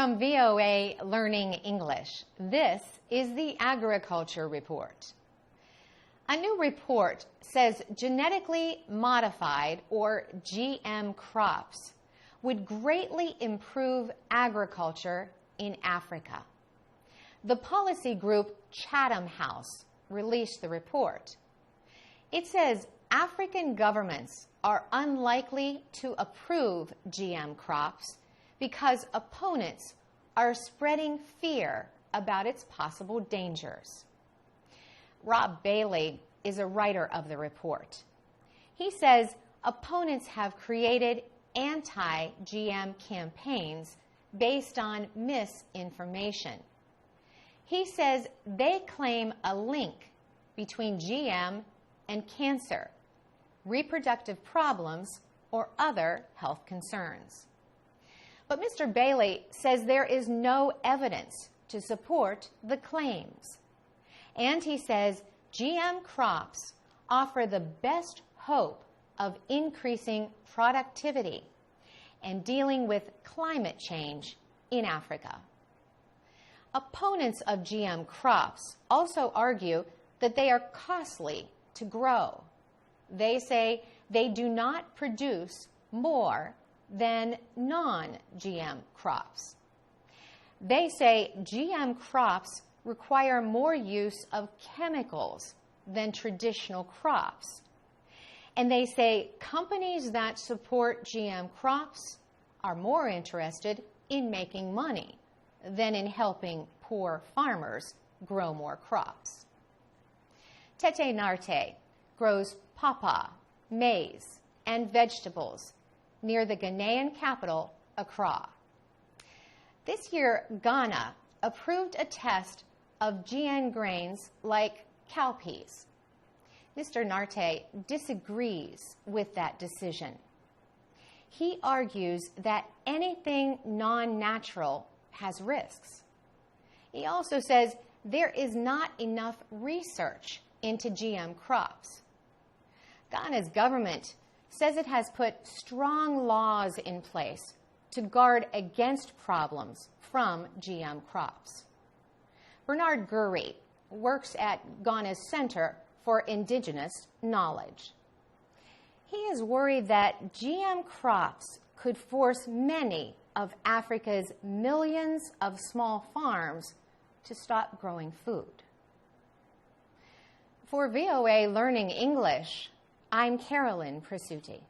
From VOA Learning English, this is the Agriculture Report. A new report says genetically modified, or GM crops, would greatly improve agriculture in Africa. The policy group Chatham House released the report. It says African governments are unlikely to approve GM crops because opponents are spreading fear about its possible dangers. Rob Bailey is a writer of the report. He says opponents have created anti-GM campaigns based on misinformation. He says they claim a link between GM and cancer, reproductive problems, or other health concerns. But Mr. Bailey says there is no evidence to support the claims. And he says GM crops offer the best hope of increasing productivity and dealing with climate change in Africa. Opponents of GM crops also argue that they are costly to grow. They say they do not produce more than non-GM crops. They say GM crops require more use of chemicals than traditional crops. And they say companies that support GM crops are more interested in making money than in helping poor farmers grow more crops. Tete Narte grows pawpaw, maize, and vegetables near the Ghanaian capital, Accra. This year, Ghana approved a test of GM grains like cowpeas. Mr. Narte disagrees with that decision. He argues that anything non-natural has risks. He also says there is not enough research into GM crops. Ghana's government says it has put strong laws in place to guard against problems from GM crops. Bernard Gurry works at Ghana's Center for Indigenous Knowledge. He is worried that GM crops could force many of Africa's millions of small farms to stop growing food. For VOA Learning English, I'm Carolyn Presutti.